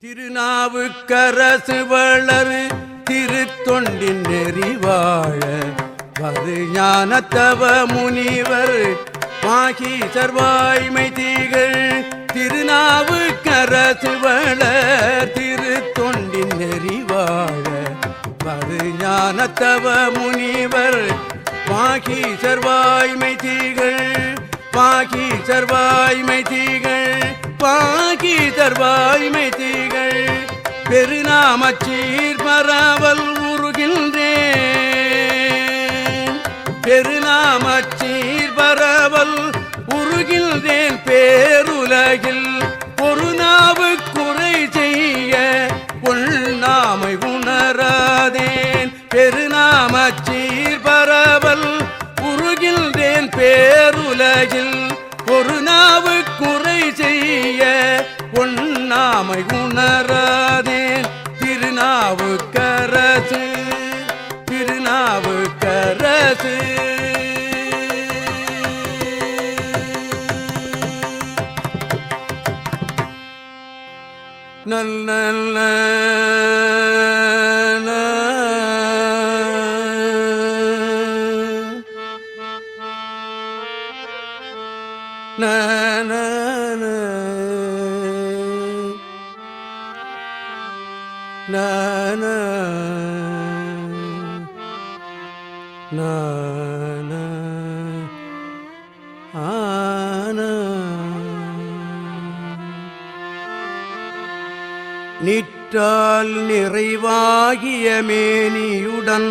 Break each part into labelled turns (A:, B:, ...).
A: திருநாவுக்கரசு வளரு திருத்தொண்டின் நெறிவாழ வரு ஞானத்தவ முனிவர் மாகி சர்வாய்மை தீகள். திருநாவுக்கரசு வளர் திருத்தொண்டின் நெறிவாழ வரு ஞானத்தவ முனிவர் மாகி சர்வாய்மை தீகள். பாகி சர்வாய்மை தீகள் பாகி சர்வாய்மை தீகள். பெருநாமச்சீர் பரவல் உருகின்றேன் பெருநாமச்சீர் பரவல் உருகின்றேன். பேருலகில் ஒரு நாவு குறை செய்ய உள்நாமை உணராதேன். பெருநாமச்சீர் பரவல் உருகின்றேன் பேருலகில் ஒரு நாவு குறை செய்ய உள்நாமை உணராதேன். திருநாவுக்கரசு திருநாவுக்கரசு நல்ல நிற்றால் நிறைவாகிய மேனியுடன்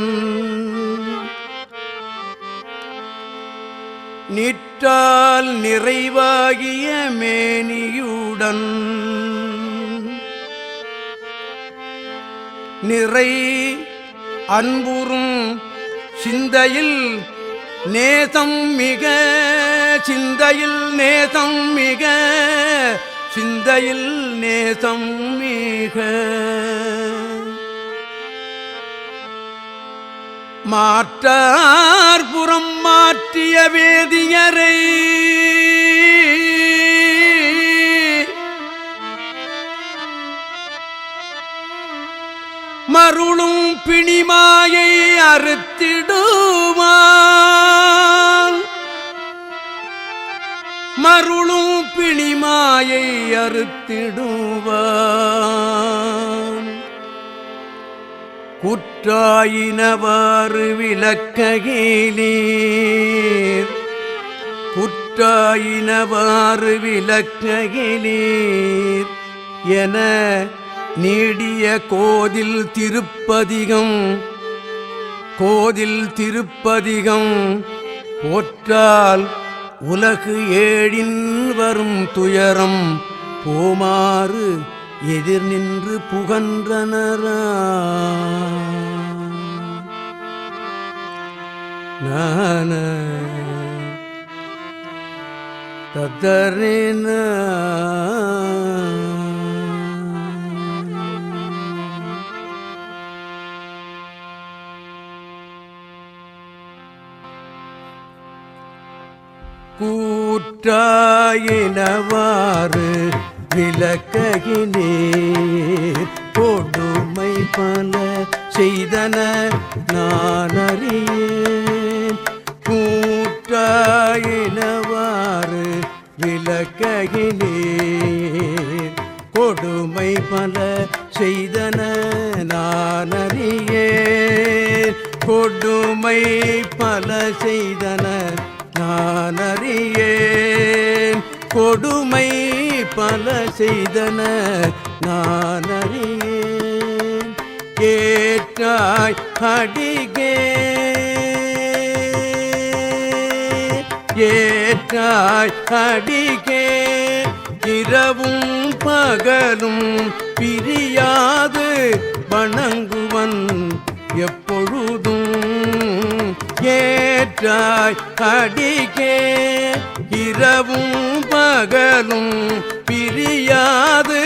A: நிற்றால் நிறைவாகிய மேனியுடன் நிறை அன்புறும் சிந்தையில் நேசம் மிக சிந்தையில் நேசம் மிக சிந்தையில் நேசம் மிக மாற்றார் புறம் மாற்றிய வேதியரை மருளும் பிணிமாயை அறுத்திடுவான் மருளும் பிணிமாயை அறுத்திடுவான். குற்றாயினவாறு விளக்ககிலீர் குற்றாயினவாறு விளக்ககிலீர் என நீடிய கோதில் திருப்பதிகம் போற்றால் உலகு ஏழின் வரும் துயரம் போமாறு எதிர் நின்று புகன்றனரா. நான தத்தரேன கூற்றாயினவாறு விளக்ககினீர் கொடுமை பல செய்தன நான் அறியேன். கூற்றாயினவாறு விளக்ககினீர் கொடுமை பல செய்தன நான் அறியேன். கொடுமை பல செய்தன நான் அறியேன். கொடுமை பல செய்தன நான் அறியேன். ஏற்றாய் அடிகே ஏற்றாய் அடிகே இரவும் பகலும் பிரியாது வணங்குவன் எப்பொழுதும். ஏற்றாய் அடிகே இரவும் பகலும் பிரியாது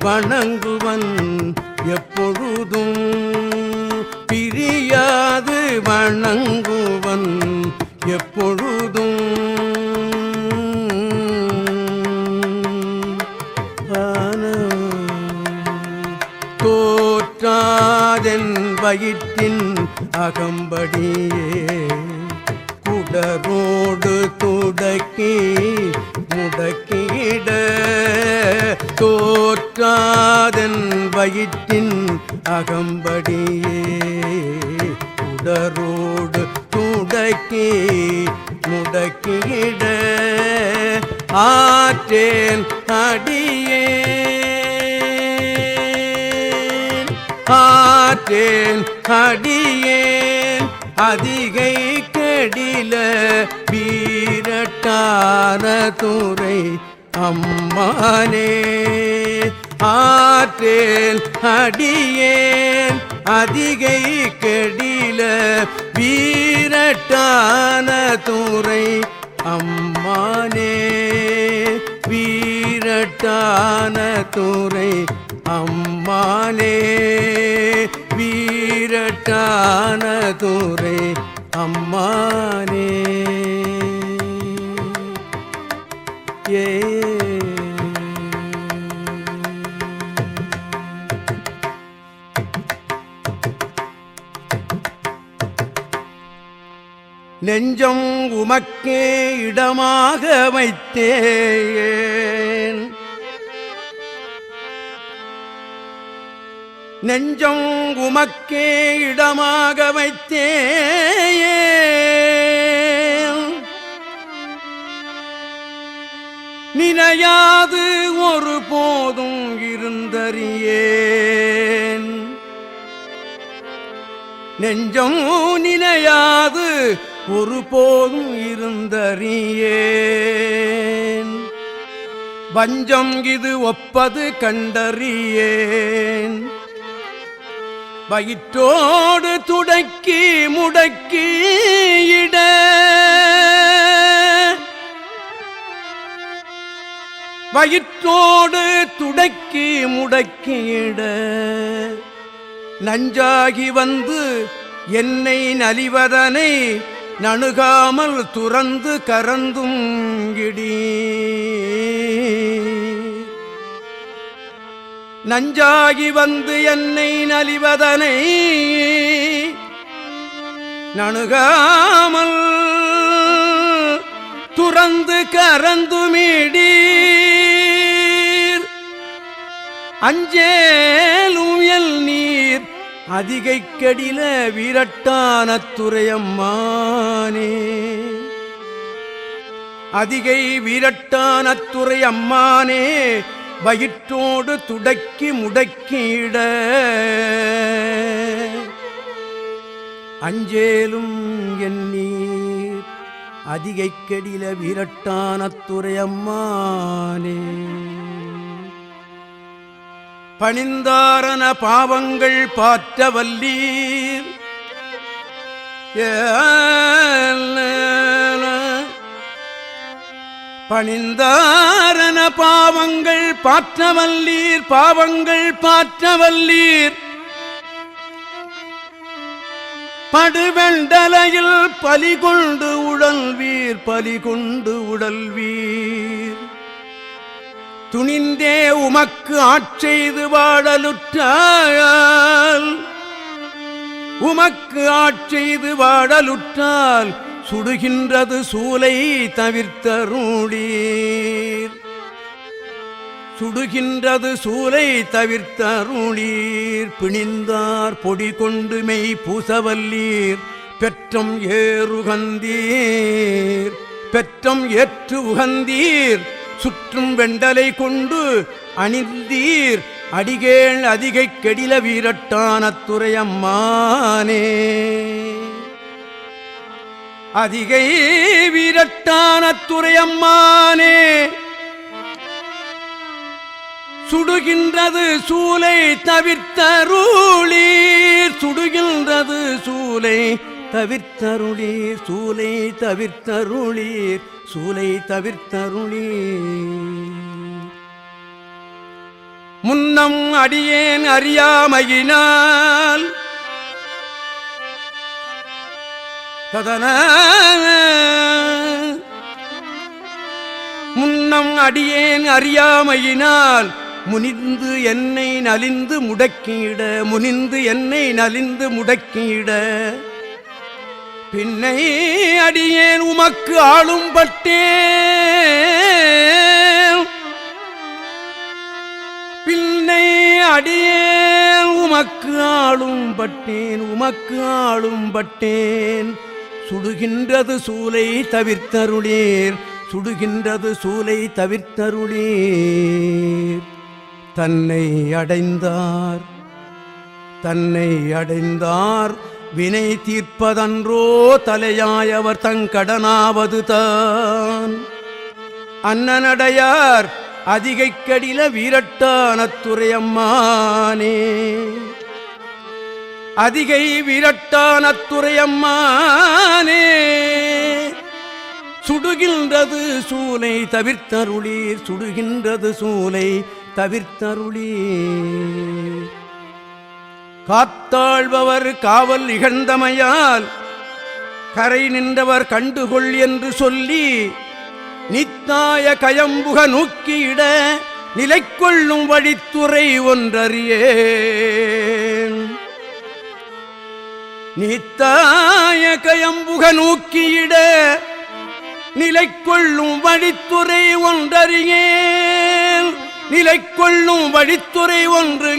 A: வணங்குவன் எப்பொழுதும். பிரியாது வணங்குவன் எப்பொழுதும். ஆன தோற்றாதென் வயிற்றின் அகம்படியே குடரோடு துடக்கி முடக்கிட தோற்றாதென் வயிற்றின் அகம்படியே குடரோடு துடக்கி முடக்கிட ஆற்றேன் அடியேன் ஆற்றேன் அடியேன் அதிகை கெடில வீரட்டான துறை அம்மானே ஆற்றேன் அடியேன் அதிகை கெடில வீரட்டான துறை அம்மானே வீரட்டான துறை அம்மானே வீரட்டான துறை அம்மானே ஏ நெஞ்சம் உமக்கே இடமாக வைத்தேன் நெஞ்சம் உமக்கே இடமாக வைத்தேன் நினையாது ஒரு போதும் இருந்தறியேன் நெஞ்சம் நினையாது ஒரு போதும் இருந்தறியேன் வஞ்சம் இது ஒப்பது கண்டறியேன் வயிற்றோடு துடக்கி முடக்கி இட வயிற்றோடு துடக்கி முடக்கியிட நஞ்சாகி வந்து என்னை நலிவதனை நணுகாமல் துறந்து கரந்தும் இடி நஞ்சாகி வந்து என்னை நலிவதனை நணுகாமல் துறந்து கரந்துமிடீர் அஞ்சேலும் எல் நீர் அதிகை கெடில வீரட்டான துறையம்மானே அதிகை வீரட்டான துறை அம்மானே வயிற்றோடு துடக்கி முடக்கிட அஞ்சேலும் எண்ணீர் அதிகை கெடில வீரட்டான துறையம்மானே பணிந்தாரன பாவங்கள் பாற்ற வல்லீர் பணிந்தாரன பாவங்கள் பாற்ற வல்லீர் பாவங்கள் பாற்ற வல்லீர் படுவெண்டலையில் பலிகொண்டு உடல்வீர் பலிகொண்டு உடல்வீர் துணிந்தே உமக்கு ஆட்செய்து வாடலுற்றால் உமக்கு ஆட்செய்து வாடலுற்றால் சுடுகின்றது சூலை தவிர்த்தருளீர் சுடுகின்றது சூலை தவிர்த்தருளீர் பிணிந்தார் பொடி கொண்டு மெய் பூசவல்லீர் பெற்றம் ஏறுகந்தீர் பெற்றம் ஏற்று உகந்தீர் சுற்றும் வெண்டலை கொண்டு அணிந்தீர் அடிகேள் அதிகை கெடில வீரட்டான துறையம்மானே அதிகை வீரட்டான துறையம்மானே சுடுகின்றது சூலை தவிர்த்தருளீர் சுடுகின்றது சூலை தவிர்த்தருளீர் சூலை தவிர்த்தருளீர் சூலை தவிர்த்தருளீர் முன்னம் அடியேன் அறியாமையினால் ததன முன்னம் அடியேன் அறியாமையினால் முனிந்து என்னை நலிந்து முடக்கியிட முனிந்து என்னை நலிந்து முடக்கியிட பின்னை அடியேன் உமக்கு ஆளும் பட்டேன் பின்னை அடியேன் உமக்கு ஆளும் பட்டேன் உமக்கு ஆளும் பட்டேன் சுடுகின்றது சூலை தவிர்த்தருளீர் சுடுகின்றது சூலை தவிர்த்தருளீர் தன்னை அடைந்தார் வினை தீர்ப்பதன்றோ தலையாயவர் தங்கடனாவது தான் அன்னநடையார் அதிகைக்கடில வீரட்டானத்துறையம்மானே அதிகை வீரட்டானத்துறையம்மானே சுடுகின்றது சூலை தவிர்த்தருளீர் சுடுகின்றது சூலை தவிர்த்தருளீர் காத்தாழ்பவர் காவல் இகழ்ந்தமையால் கரை நின்றவர் கண்டுகொள் என்று சொல்லி நித்தாய கயம்புக நோக்கியிட நிலைக்கொள்ளும் வழித்துறை ஒன்றறியேன் நித்தாய கயம்புக நோக்கியிட நிலைக்கொள்ளும் வழித்துறை ஒன்றறியேன் நிலைக்கொள்ளும் வழித்துறை ஒன்று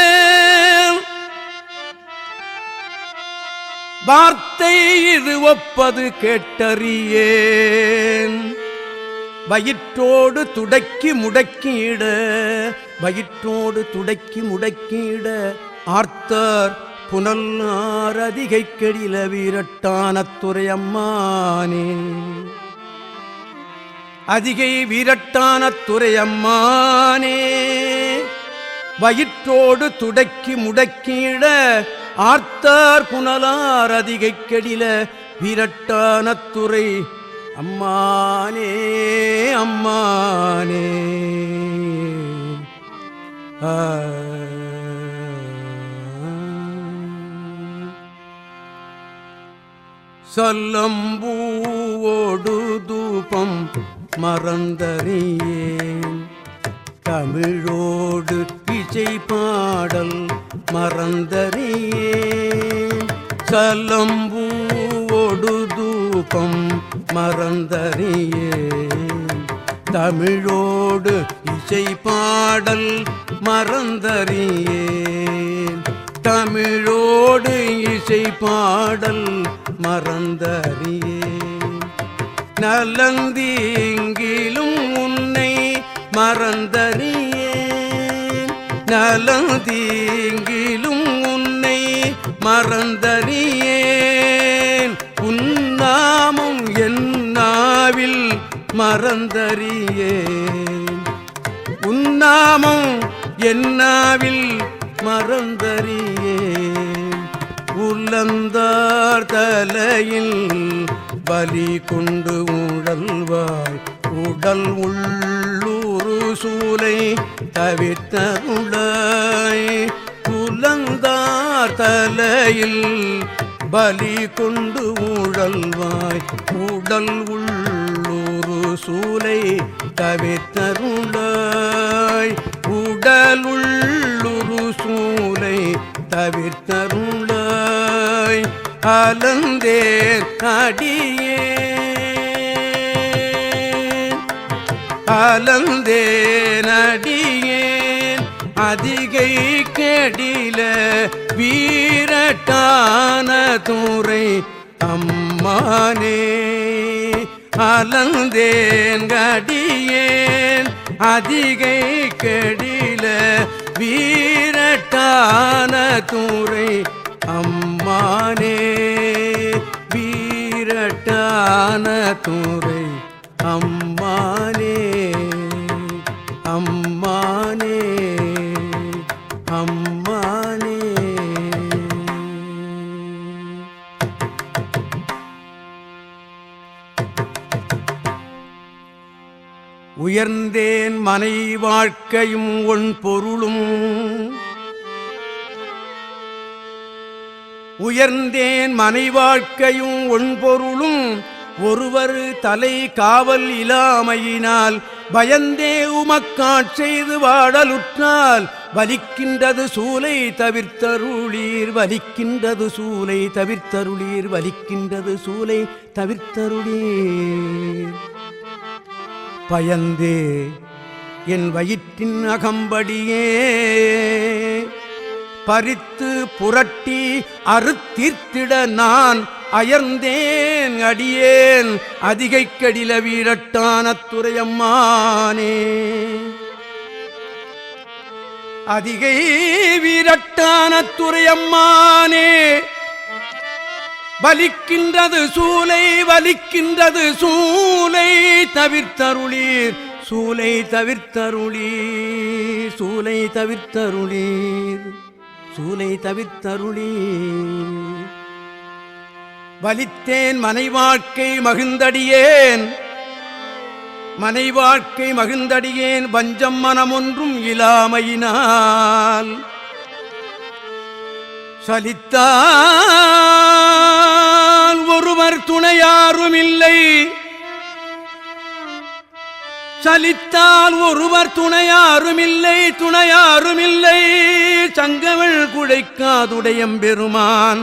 A: அறியேன் வார்த்தை இது ஒப்பது கேட்டறியேன் வயிற்றோடு துடக்கி முடக்கியிட வயிற்றோடு துடக்கி முடக்கியிட ஆர்த்தார் புனல் அதிகை கெடில வீரட்டானத்துறையம்மானே அதிகை வீரட்டானத்துறையம்மானே வயிற்றோடு துடக்கி முடக்கியிட ஆர்த்தார் புனலார் அதிகை கெடில வீரட்டானத்துறை அம்மானே அம்மானே சல்லம்பூவோடு தூபம் மறந்தறியேன் தமிழோடு இசை பாடல் மறந்தறியேன் சல்லம்பூவோடு தூபம் மறந்தறியேன் தமிழோடு இசை பாடல் மறந்தறியேன் தமிழோடு இசை பாடல் மறந்தறியேன் நலந்தீங்கிலும் உன்னை மறந்தறியேன் நலந்தீங்கிலும் உன்னை மறந்தறியேன் உன்னாமம் என் நாவில் மறந்தறியேன் உன்னாமம் என் நாவில் மறந்தறியேன் உள்ளந்தார் தலையில் பலி கொண்டு உழல்வாய் உடல் உள்ளூரு சூலை தவிர்த்தருளாய் உள்ளந்தார் தலையில் பலி கொண்டு உழல்வாய் உடல் உள்ளூரு சூலை தவிர்த்தருளாய் உடல் உள்ளுரு சூலை தவிர்த்தருளாய் அலந்தேர் அடியேன் அலந்தேன் அடியேன் அதிகை கெடில வீரட்டானத்துறை அம்மானே அலந்தேன் அடியேன் அதிகை கெடில வீரட்டானத்துறை அம்மானே வீரட்டானத்துறை அம்மானே அம்மானே அம்மானே உயர்ந்தேன் மனை வாழ்க்கையும் ஒன் பொருளும் உயர்ந்தேன் மனை வாழ்க்கையும் ஒன்பொருளும் ஒருவர் தலை காவல் இலாமையினால் பயந்தே உமக்காட் செய்து வாடலுற்றால் வலிக்கின்றது சூலை தவிர்த்தருளீர் வலிக்கின்றது சூலை தவிர்த்தருளீர் வலிக்கின்றது சூலை தவிர்த்தருளீர். பயந்தே என் வயிற்றின் அகம்படியே பறித்து புரட்டி அறுத்தீர்த்திட நான் அயர்ந்தேன் அடியேன் அதிகை கடில வீரட்டான துரையம்மானே. அதிகை வீரட்டான துரையம்மானே வலிக்கின்றது சூலை வலிக்கின்றது சூலை தவிர்த்தருளீர் சூலை தவிர்த்தருளீர் சூலை தவிர்த்தருளீர் சூலை தவிர்த்தருளீர். வலித்தேன் மனை வாழ்க்கை மகிழ்ந்தடியேன் மனை வாழ்க்கை மகிழ்ந்தடியேன் வஞ்சம் மனமொன்றும் இலாமையினால் சலித்தால் ஒருவர் துணையாருமில்லை சலித்தால் ஒருவர் துணையாருமில்லை துணையாருமில்லை சங்கவள் குழைக்காதுடையம் பெருமான்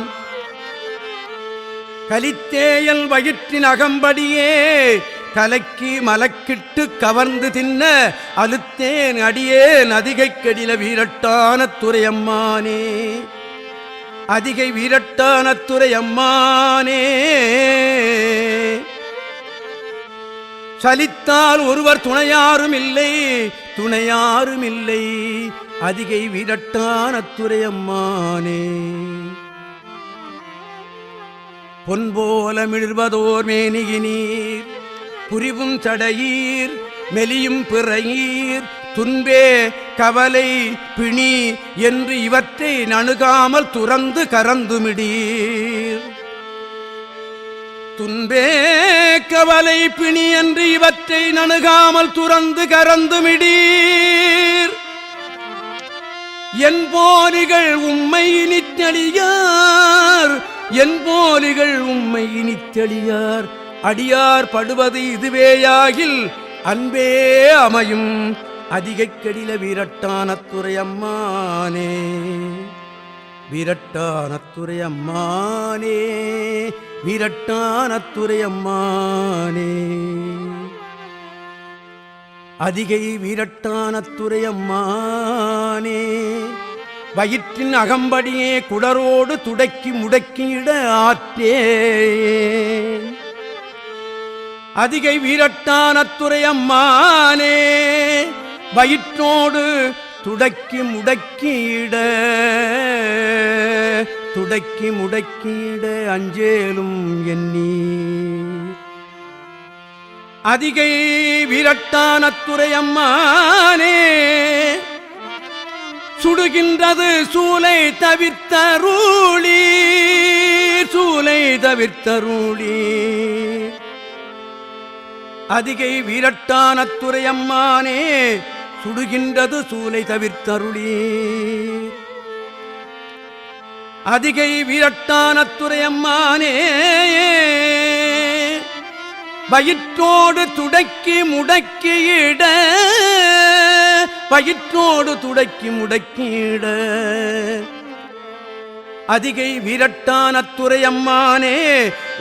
A: கலித்தேயல் வயிற்றின் அகம்படியே கலக்கி மலக்கிட்டு கவர்ந்து தின்ன அழுத்தேன் அடியேன் அதிகை கடில வீரட்டான துரையம்மானே அதிகை வீரட்டான துரையம்மானே. சலித்தால் ஒருவர் துணையாரும் இல்லை துணையாரும் இல்லை அதிகை வீரட்டான துரையம்மானே. பொன்போல மிழ்வதோர் மேனியினீர் புரிவும் தடையீர் மெலியும் பிறையீர் துன்பே கவலை பிணி என்று இவற்றை நணுகாமல் துறந்து கரந்துமிடீர். துன்பே கவலை பிணி என்று இவற்றை நணுகாமல் துறந்து கரந்துமிடீர். என் போலிகள் உம்மை இனித்தெளியார் என் போலிகள் உம்மை இனித்தெளியார் அடியார் படுவது இதுவேயாகில் அன்பே அமையும் அதிகை கடில வீரட்டான துரையம்மானே வீரட்டான துரையம்மானே வீரட்டான துரையம்மானே. அதிகை வீரட்டான துரையம்மானே வயிற்றின் அகம்படியே குடரோடு துடக்கி முடக்கியிட ஆற்றேன் அதிகை வீரட்டான துரையம்மானே வயிற்றோடு துடக்கி முடக்கியிட அஞ்சேலும் எண்ணி. அதிகை வீரட்டான துரையம்மானே சுடுகின்றது சூலை தவிர்த்தருளீர் சூலை தவிர்த்தருளீர். அதிகை வீரட்டான துரையம்மானே சுடுகின்றது சூலை தவிர்த்தருளீர். அதிகை வீரட்டான துரையம்மானே வயிற்றோடு துடக்கி முடக்கியிட வயிற்றோடு துடக்கி முடக்கியிட அதிகை வீரட்டான துரையம்மானே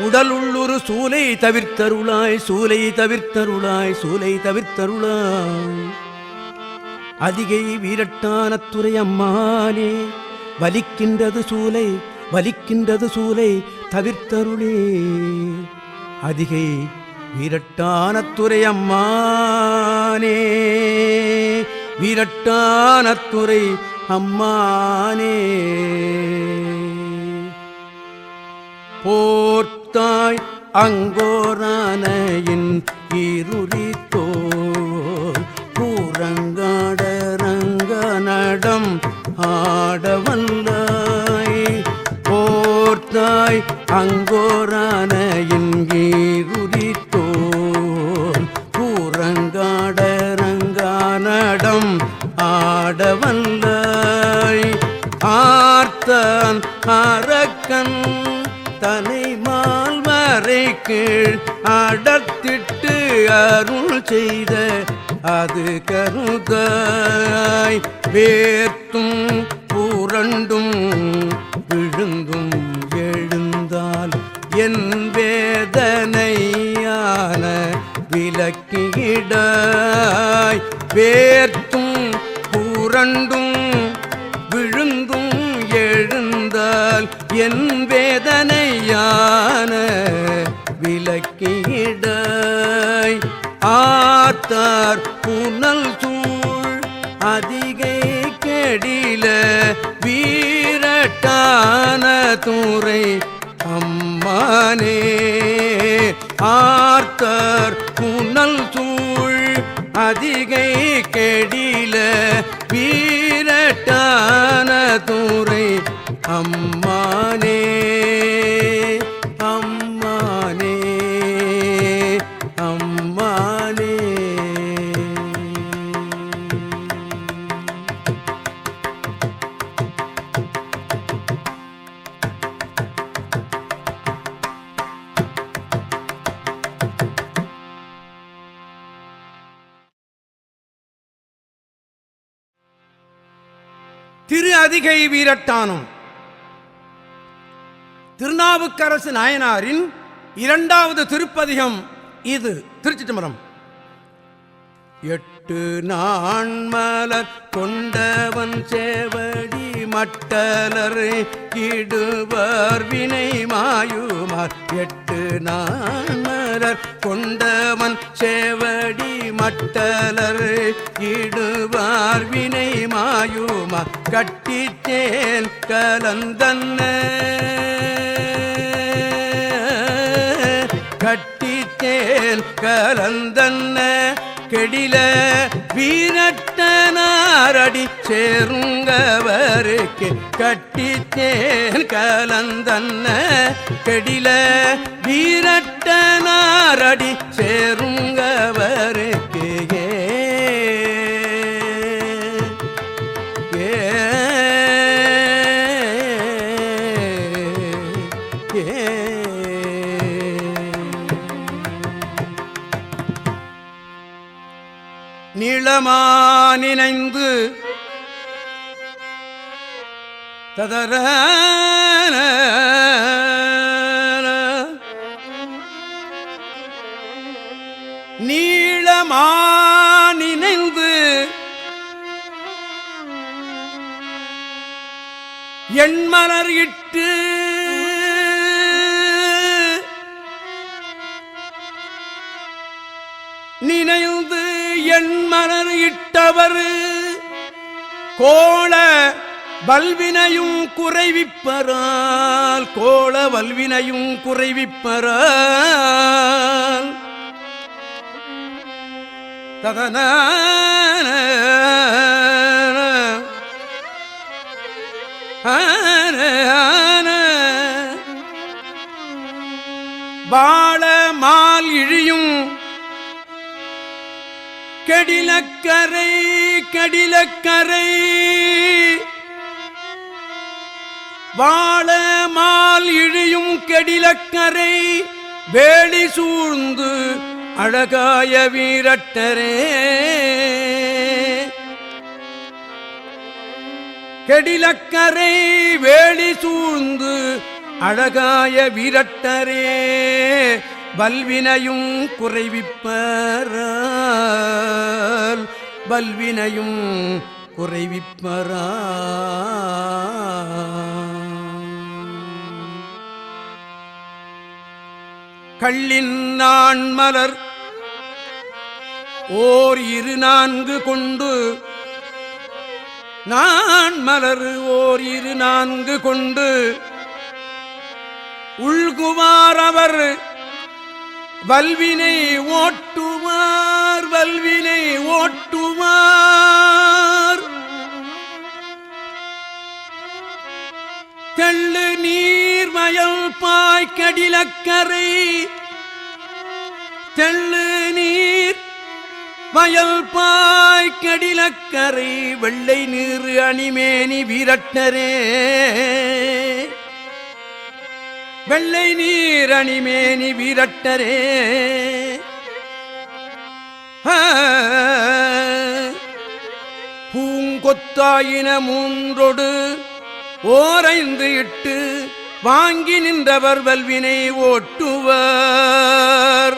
A: உடல் உள்ளுரு சூலை தவிர்த்தருளாய் சூலை தவிர்த்தருளாய் சூலை தவிர்த்தருளாய். அதிகை வீரட்டான துரையம்மானே வலிக்கின்றது சூலை வலிக்கின்றது சூலை தவிர்த்தருளே. அதிகை வீரட்டான துரையம்மானே வீரட்டான துரை அம்மானே. போர்த்தாய் அங்கோரானையின் இருளித்தோல் பூரங்காடரங்க நடம் ஆடவல்லாய். போர்த்தாய் அங்கோரானையின் இருளித்தோல் பூரங்காடரங்க நடம் ஆடவல்லாய். ஆர்த்தான் அரக்கன் தனை மால்வரை கீழ் அடர்த்திட்டு அருள் செய்த அது கருதாய் வேர்த்தும் புரண்டும் விழுந்தும் எழுந்தால் என் வேதனையான விலக்கிடாய் வேர்த்தும் புரண்டும் விழுந்தும் எழுந்தால் என் வேதனையான விலக்கிடாய் ஆத்தார் புனல் சூழ் அதிகை கெடில வீரட்டான தூரை அம்மானே ஆர்த்தார் புனல் சூழ் அதிகை கெடில வீரட்டான தூரை அம்மானே அம்மானே அம்மானே. திரு அதிகை வீரட்டானம் திருநாவுக்கரசு நாயனாரின் இரண்டாவது திருப்பதிகம் இது. திருச்சிற்றம்பலம். எட்டு நான்மலர் கொண்டவன் சேவடி மட்டலர் இடுவர் வினை மாயுமார் எட்டு நான்மலர் கொண்டவன் சேவடி மட்டலர் இடுவார் வினை மாயுமார் கட்டிச்சேன் கலந்தன்ன கட்டிச்சேன் கலந்தன்ன கெடில வீரட்டனாரடி சேருங்கவருக்கு கட்டிச்சேன் கலந்தன்ன கெடில வீரட்டனாரடி சேருங்கவருக்கு நீளமானினைந்து ததர நீளமானினைந்து எண்மலர் இட்டு நினைந்து எண்மலர் இட்டவர் கோள வல்வினையும் குறைவிப்பரால் கோள வல்வினையும் குறைவிப்பரால் ததன வாழ மால் இழியும் கெடிலக்கரை கெடிலக்கரை வாழ மால் இழியும் கெடிலக்கரை வேலி சூழ்ந்து அழகாய வீரட்டரே கெடிலக்கரை வேலி சூழ்ந்து அழகாய வீரட்டரே வல்வினையும் குறைவிப்பரால் வல்வினையும் குறைவிப்பரால் கள்ளின் நான்மலர் ஓர் 2-4 கொண்டு நான்மலர் ஓர் 2-4 கொண்டு உள்குவார் அவர் வல்வினை ஓட்டுவார் வல்வினை ஓட்டுவார் தெள்ளு நீர் மயல் பாய் கடிலக்கரை தெள்ளு நீர் மயல் பாய் கடிலக்கரை வெள்ளை நீர் அணிமேனி வீரட்டரே வெள்ளை நீர் அணிமேனி வீரட்டரே பூங்கொத்தாயின மூன்றொடு ஓரைந்து இட்டு வாங்கி நின்றவர் வல்வினை ஓட்டுவர்.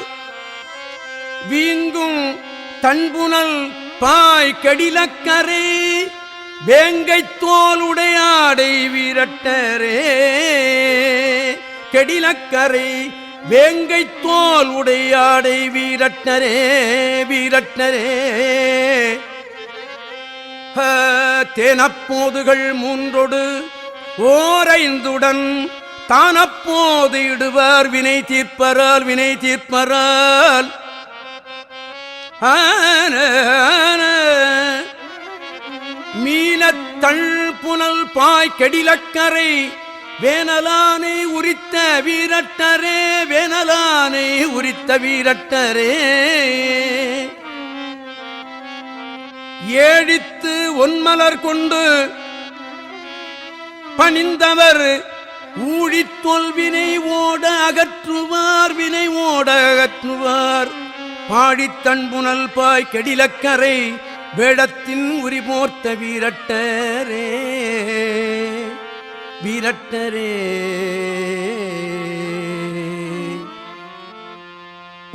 A: வீங்கும் தன்புனல் பாய் கடிலக்கரை வேங்கைத் தோளுடையாடை வீரட்டரே. கெடிலக்கரை வேங்கைத் தோல் உடையாடை வீரட்டரே வீரட்டரே. தேனப்போதுகள் மூன்றொடு ஓரைந்துடன் தானப்போது இடுவார் வினை தீர்ப்பரால் வினை தீர்ப்பரால். மீனத்தள் புனல் பாய் கெடிலக்கரை வேனலானை உரித்த வீரட்டரே வேனலானை உரித்த வீரட்டரே. ஏழித்து ஒன்மலர் கொண்டு பணிந்தவர் ஊழித்தொல் வினை ஓட அகற்றுவார் வினை ஓட அகற்றுவார். பாடித்தன்புனல் பாய் கெடிலக்கரை வேடத்தின் உரிமோர்த்த வீரட்டரே வீரட்டரே.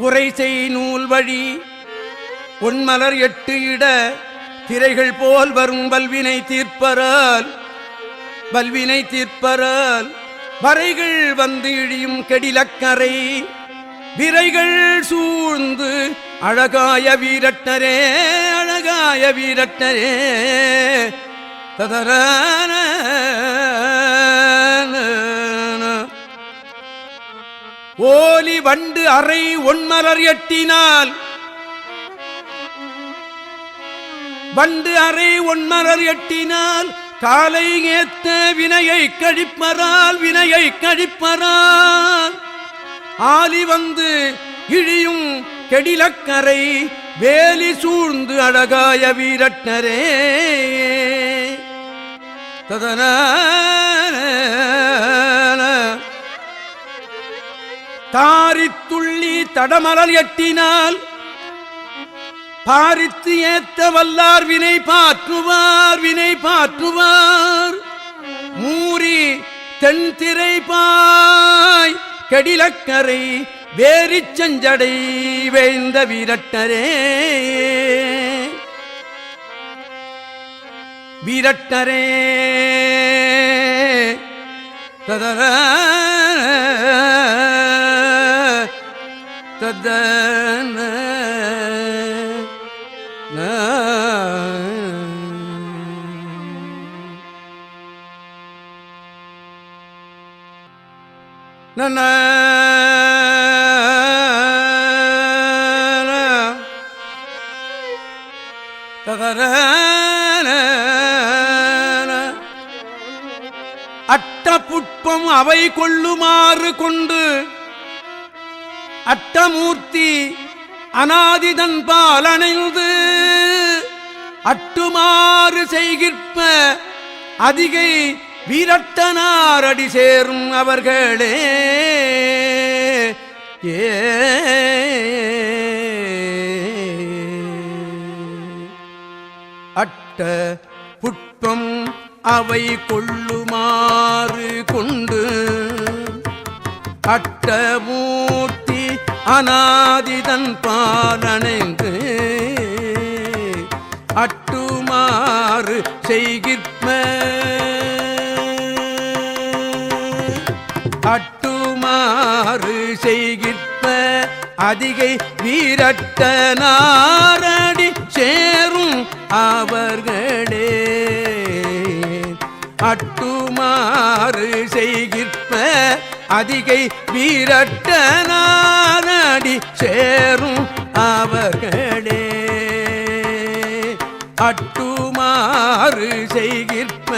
A: உரைசெய் நூல் வழி ஒன்மலர் எட்டு இட திரைகள் போல் வரும் வல்வினை தீர்ப்பரால் வல்வினை தீர்ப்பரால். வரைகள் வந்து இழியும் கெடிலக்கரை விரைகள் சூழ்ந்து அழகாய வீரட்டரே அழகாய வீரட்டரே. ததரான ஓலி வண்டு அறை ஒன்மலர் எட்டினால் வண்டு அறை ஒன்மலர் எட்டினால் காலை ஏத்த வினையை கழிப்பரால் வினையை கழிப்பரால். ஆலி வந்து இழியும் கெடிலக்கரை வேலி சூழ்ந்து அழகாய வீரட்டரே. தாரித்துள்ளி தடமலர் எட்டினால் பாரித்து ஏத்த வல்லார் வினை பாற்றுவார் வினை பாற்றுவார். மூரி தென்திரை பாய் கெடிலக்கரை வேரிச் செஞ்சடை வேந்த வீரட்டரே வீரட்டரே. ததர ததன நன அட்டபுட்பம் அவை கொள்ளுமாறு கொண்டு அட்டமூர்த்தி அநாதிதன் பால் அணைந்து அட்டுமாறு செய்கிற்ப அதிகை வீரட்டனார் அடி சேரும் அவர்களே. அட்ட புட்பம் அவை கொள்ளுமாறு கொண்டு அட்டமூர்த்தி அநாதிதன் பாலணைந்து அட்டுமாறு செய்கிற்ப அட்டுமாறு செய்கிற்ப அதிகை வீரட்டனாரடி சேரும் அவர்களே. அட்டுமாறு செய்கிற்ப அதிகை வீரட்டனாரடி சேரும் அவர்களே. அட்டுமாறு செய்கிற்ப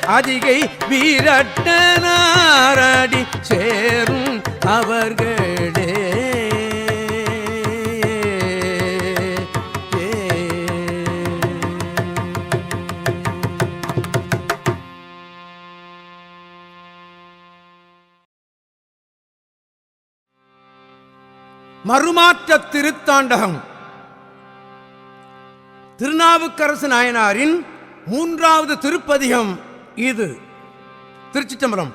A: அதிகை வீரட்டனாரடி சேரும் அவர்களே. மறுமாற்ற திருத்தாண்டகம் திருநாவுக்கரசு நாயனாரின் 3வது திருப்பதிகம் இது. திருச்சிற்றம்பலம்.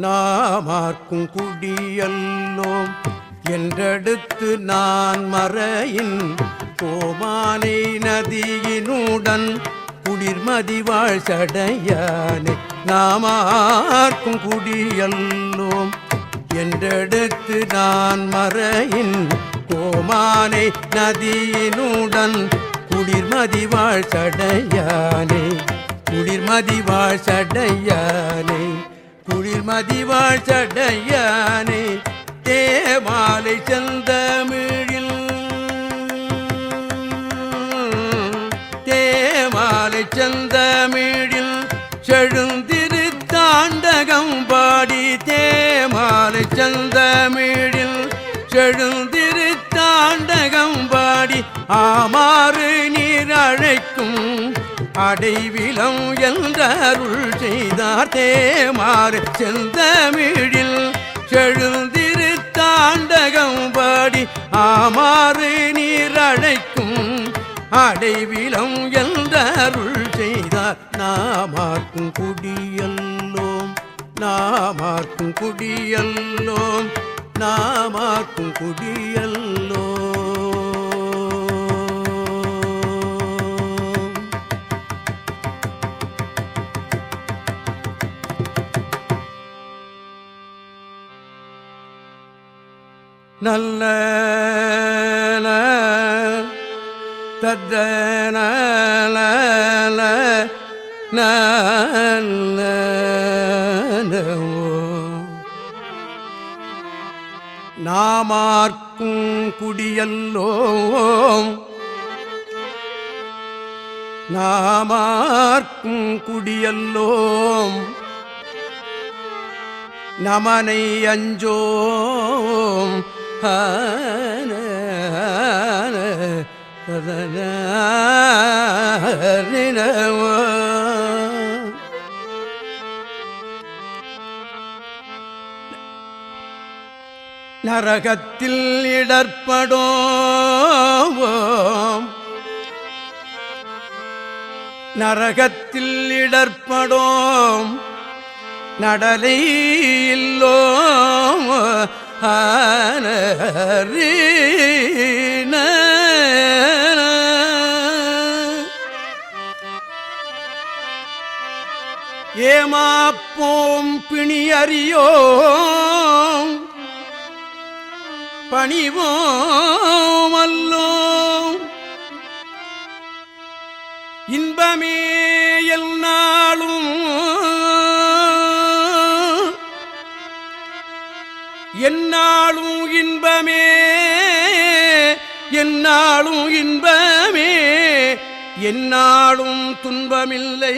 A: நாமார்க்கும் குடியல்லோம் என்றெடுத்து நான் மறையின் கோமானை நதியினுடன் குளிர்மதிவாழ் சடையானே. நாமார்க்கும் குடியல்லோம் என்றெடுத்து நான் மறையின் கோமானை நதியினுடன் குளிர்மதிவாழ் சடையானே. குளிர்மதிவாழ் சடையானே, குளிர்மதிவாழ் சடையானே. தேமாலை செந்தமிழில் தேமாலை செந்தமிழில் செழுந்திருத்தாண்டகம் பாடி. தேமாலை செந்தமிழில் செழுந்திருத்தாண்டகம் பாடி. ஆமாறு நீர் அழைக்கும் அடைவிலம் என்றருள் செய்தார். தேமாறு செந்தமிழில் செழுந்திருத்தாண்டகம் பாடி. ஆமாறு நீர் அழைக்கும் அடைவிலம் என்றருள் செய்தார். நாமார்க்கும் குடியல்லோம், நாமார்க்கும் குடியல்லோம், நாமார்க்கும் குடியல்லோம். நல்ல தத்தன நல்ல நாமார்க்கும் குடியல்லோம், நாமார்க்கும் குடியல்லோம். நமனை அஞ்சோம் நரகத்தில் இடர்படோம், நரகத்தில் இடர்படோம். நடலை இல்லோம் ஏமாப்போம் பிணியறியோம் பணிவோம் அல்லோம். இன்பமே எல்நாளும் என்னாலும் இன்பமே, என்னாலும் இன்பமே, என்னாலும் துன்பமில்லை.